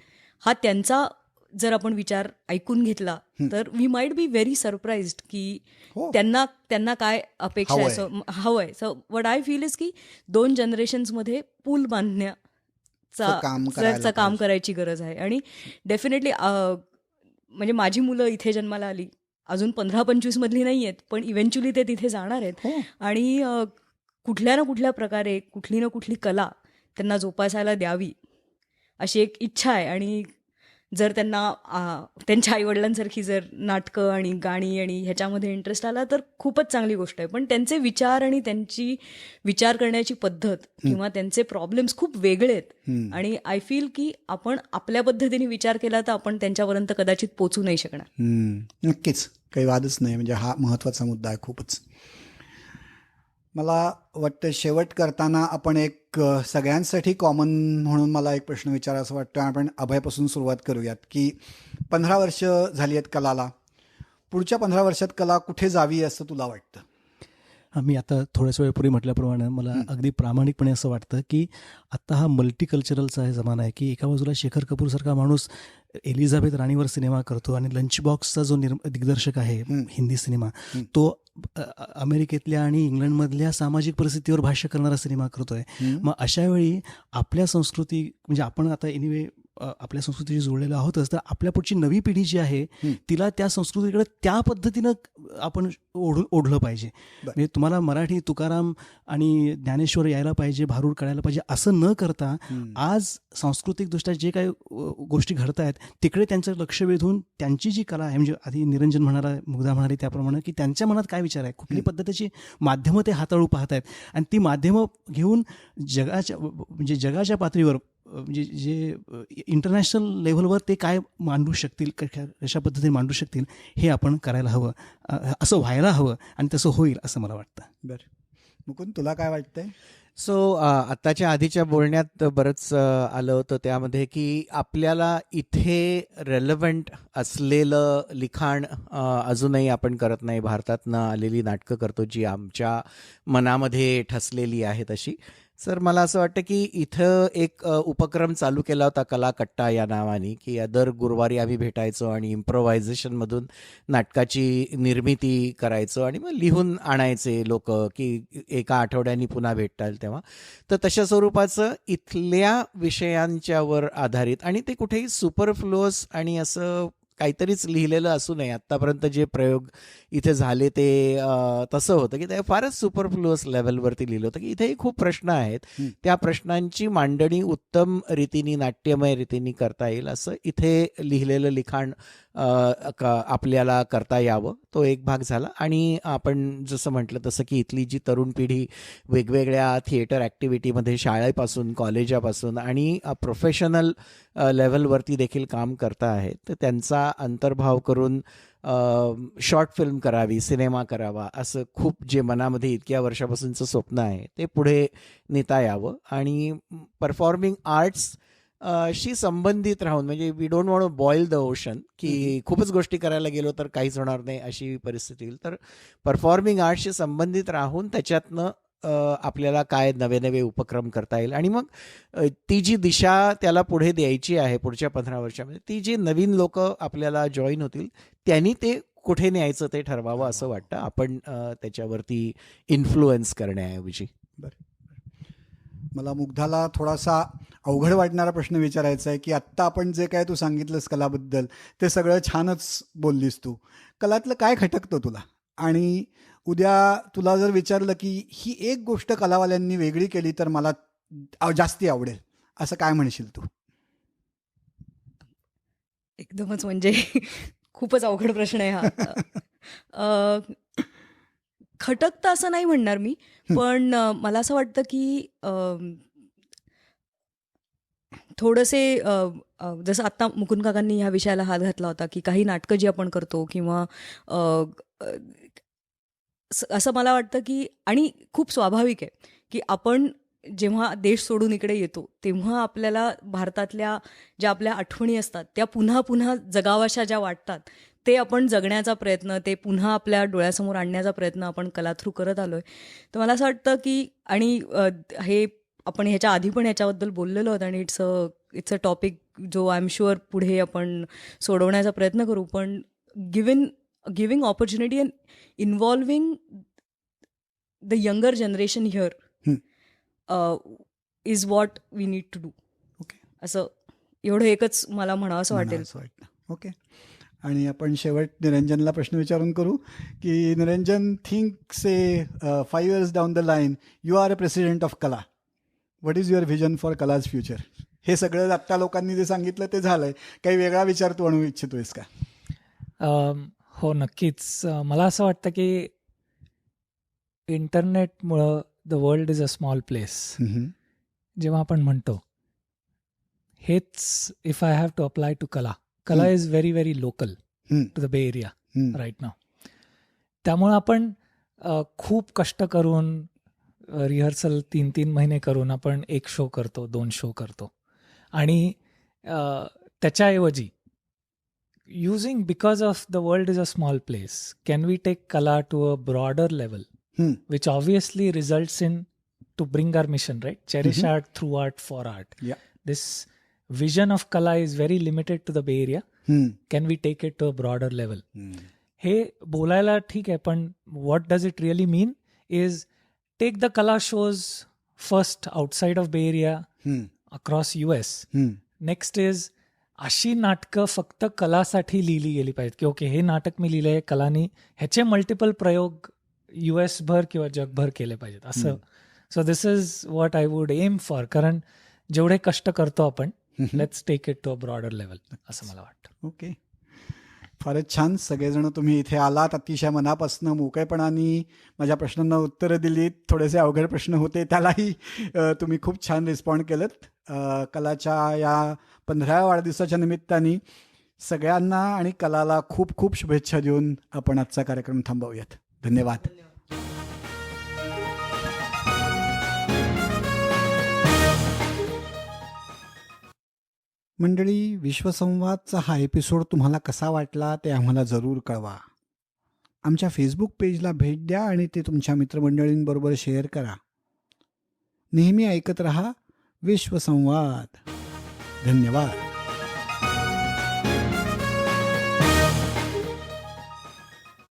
हा त्यांचा जर आपण विचार ऐकून घेतला तर we might be very surprised की हो. त्यांना काय अपेक्षा आहे. सो हवंय. So what I feel is की 2 जनरेशन्समध्ये पूल बांधण्याचा काम करायला काम करायची गरज आहे. आणि डेफिनेटली म्हणजे माझी मुलं इथे जन्माला आली अजून 15-25 मधली नाही आहेत, पण इव्हेंच्युअली ते तिथे जाणार आहेत. आणि कुठल्या ना कुठल्या प्रकारे कुठली ना कुठली कला त्यांना जोपासायला द्यावी अशी एक इच्छा आहे. आणि जर त्यांना त्यांच्या आईवडिलांसारखी जर नाटकं आणि गाणी आणि ह्याच्यामध्ये इंटरेस्ट आला तर खूपच चांगली गोष्ट आहे. पण त्यांचे विचार आणि त्यांची विचार करण्याची पद्धत किंवा त्यांचे प्रॉब्लेम्स खूप वेगळे आहेत. आणि आय फील की आपण आपल्या पद्धतीने विचार केला तर आपण त्यांच्यापर्यंत कदाचित पोचू नाही शकणार. नक्कीच, काही वादच नाही. म्हणजे हा महत्त्वाचा मुद्दा आहे खूपच. मला वाटतं शेवट करताना आपण एक सगळ्यांसाठी कॉमन म्हणून मला एक प्रश्न विचारायचा वाटतो. आपण अभयपासून सुरुवात करूयात की 15 वर्ष झाली आहेत कलाला. पुढच्या 15 वर्षात कला कुठे जावी असं तुला वाटतं? मी आता थोड्याच वेळापूर्वी म्हटल्याप्रमाणे मला अगदी प्रामाणिकपणे असं वाटतं की आत्ता हा मल्टीकल्चरलचा जमाना आहे की एका बाजूला शेखर कपूरसारखा माणूस एलिझाबेथ राणीवर सिनेमा करतो आणि लंच बॉक्सचा जो दिग्दर्शक आहे हिंदी सिनेमा, तो अमेरिकेतल्या आणि इंग्लंडमधल्या सामाजिक परिस्थितीवर भाष्य करणारा सिनेमा करतोय. मग अशा वेळी आपल्या संस्कृती म्हणजे आपण आता एनिवे आपल्या संस्कृतीशी जोडलेलो आहोतच, तर आपल्या पुढची नवी पिढी जी आहे तिला त्या संस्कृतीकडे त्या पद्धतीनं आपण ओढलं पाहिजे. म्हणजे तुम्हाला मराठी तुकाराम आणि ज्ञानेश्वर यायला पाहिजे, भारूड कळायला पाहिजे असं न करता आज सांस्कृतिकदृष्ट्या जे काही गोष्टी घडत आहेत तिकडे त्यांचं लक्ष वेधून त्यांची जी कला आहे, म्हणजे आधी निरंजन मुग्धा म्हणाली त्याप्रमाणे की त्यांच्या मनात काय विचार आहे, कुठली पद्धतीची माध्यमं ते हाताळू पाहत आहेत आणि ती माध्यमं घेऊन जगाच्या पातळीवर म्हणजे जे इंटरनॅशनल लेव्हलवर ते काय मांडू शकतील, कशा पद्धतीने मांडू शकतील हे आपण करायला हवं, असं व्हायला हवं आणि तसं होईल असं मला वाटतं. बरं, मुकुंद तुला काय वाटतंय? आत्ताच्या आधीच्या बोलण्यात बरंच आलं होतं त्यामध्ये की आपल्याला इथे रेलेव्हंट असलेलं लिखाण अजूनही आपण करत नाही. भारतातनं आलेली नाटकं करतो जी आमच्या मनामध्ये ठसलेली आहेत अशी. सर मला असं वाटतं की इथं एक उपक्रम चालू केला होता कला कट्टा या नावाने, की दर गुरुवारी आम्ही भेटायचो आणि इम्प्रोव्हायझेशनमधून नाटकाची निर्मिती करायचो आणि मग लिहून आणायचे लोक की एका आठवड्यानी पुन्हा भेटताल तेव्हा. तर तशा स्वरूपाचं इथल्या विषयांच्यावर आधारित आणि ते कुठेही सुपरफ्लुअस आणि असं काहीतरीच लिहिलेलं असू नये. आत्तापर्यंत जे प्रयोग इथे झाले ते तसं होतं की ते फारच सुपरफ्लुअस लेवलवरती लिहिलं होतं की इथेही खूप प्रश्न आहेत, त्या प्रश्नांची मांडणी उत्तम रीतीने नाट्यमय रीतीने करता येईल असं इथे लिहिलेलं लिखाण आपल्याला करता यावं. तो एक भाग झाला. आणि आपण जसं म्हटलं तसं की इथली जी तरुण पिढी वेगवेगळ्या थिएटर ॲक्टिव्हिटीमध्ये शाळेपासून कॉलेजापासून आणि प्रोफेशनल लेवलवरती देखील काम करता आहेत, तर त्यांचा अंतर्भाव करून शॉर्ट फिल्म करावी, सिनेमा करावा असं खूप जे मनामध्ये इतक्या वर्षापासूनचं स्वप्न आहे ते पुढे नेता यावं. आणि परफॉर्मिंग आर्ट्स शी संबंधित राहून, म्हणजे we don't want to boil the ocean की खूपच गोष्टी करायला गेलो तर काहीच होणार नाही अशी परिस्थिती येईल. तर परफॉर्मिंग आर्ट्सशी संबंधित राहून त्याच्यातनं आपल्याला काय नवे नवे उपक्रम करता येईल आणि मग ती जी दिशा त्याला पुढे द्यायची आहे पुढच्या 15 वर्षामध्ये, ती जी नवीन लोक आपल्याला जॉईन होतील त्यांनी ते कुठे न्यायचं ते ठरवावं असं वाटतं, आपण त्याच्यावरती इन्फ्लुएन्स करण्याऐवजी. मला मुग्धाला थोडासा अवघड वाटणारा प्रश्न विचारायचा आहे की आत्ता आपण जे काय तू सांगितलंस कलाबद्दल ते सगळं छानच बोललीस तू. कलातलं काय खटकतं तुला? आणि उद्या तुला जर विचारलं की ही एक गोष्ट कलावाल्यांनी वेगळी केली तर मला जास्ती आवडेल, असं काय म्हणशील तू? एकदमच म्हणजे खूपच अवघड प्रश्न आहे हा. खटकतं असं नाही म्हणणार मी, पण मला असं वाटतं की थोडेसे जसं आत्ता मुकुंद काकांनी ह्या विषयाला हात घातला होता की काही नाटकं जी आपण करतो किंवा असं मला वाटतं की, आणि खूप स्वाभाविक आहे की आपण जेव्हा देश सोडून इकडे येतो तेव्हा आपल्याला भारतातल्या ज्या आपल्या आठवणी असतात त्या पुन्हा पुन्हा जगावाशा ज्या वाटतात ते आपण जगण्याचा प्रयत्न, ते पुन्हा आपल्या डोळ्यासमोर आणण्याचा प्रयत्न आपण कला थ्रू करत आलो आहे. तर मला असं वाटतं की आणि हे आपण ह्याच्या आधी पण ह्याच्याबद्दल बोललेलो आहोत आणि इट्स अ टॉपिक जो आय एम शुअर पुढे आपण सोडवण्याचा प्रयत्न करू. पण giving opportunity and involving the younger generation here is what we need to do. Okay. असं एवढं एकच मला म्हणावं असं वाटेल. असं वाटतं. ओके. आणि आपण शेवट निरंजनला प्रश्न विचारून करू की Niranjan, think say 5 years down the line you are a president of Kala. What is your vision for Kala's future? हे सगळं आत्ता लोकांनी जे सांगितलं ते झालंय, काही वेगळा विचार तू आणू इच्छितोयस का? हो, नक्कीच. मला असं वाटतं की इंटरनेटमुळं the world is a small place. जेव्हा आपण म्हणतो हेच, if I have to apply to Kala is very very local to the bay area right now. त्यामुळं आपण खूप कष्ट करून रिहर्सल 3-3 महिने करून आपण 1 शो करतो, 2 शो करतो आणि त्याच्याऐवजी using because of the world is a small place, can we take kala to a broader level, which obviously results in to bring our mission, right? Cherish art through art for art. Yeah. This vision of kala is very limited to the Bay Area. Can we take it to a broader level? हे बोलायला ठीक आहे, पण what does it really mean is take the kala shows first outside of Bay Area, across US. Next is अशी नाटकं फक्त कलासाठी लिहिली गेली पाहिजेत की ओके हे नाटक मी लिहिलंय कलानी, ह्याचे मल्टिपल प्रयोग US भर किंवा जगभर केले पाहिजेत असं. So this is what I would aim for. कारण जेवढे कष्ट करतो आपण, let's take it to a broader level असं मला वाटतं. ओके. फारच छान. सगळेजण तुम्ही इथे आलात, अतिशय मनापासून मोकळेपणाने माझ्या प्रश्नांना उत्तरं दिलीत. थोडेसे अवघड प्रश्न होते त्यालाही तुम्ही खूप छान रिस्पॉन्ड केलं. कलाच्या या 15व्या वाढदिवसाच्या निमित्ताने सगळ्यांना आणि कलाला खूप खूप शुभेच्छा देऊन आपण आजचा कार्यक्रम थांबवूयात. धन्यवाद. मंडळी, विश्वसंवादचा हा एपिसोड तुम्हाला कसा वाटला ते आम्हाला जरूर कळवा. आमच्या फेसबुक पेजला भेट द्या आणि ते तुमच्या मित्रमंडळींबरोबर शेअर करा. नेहमी ऐकत रहा विश्वसंवाद. धन्यवाद.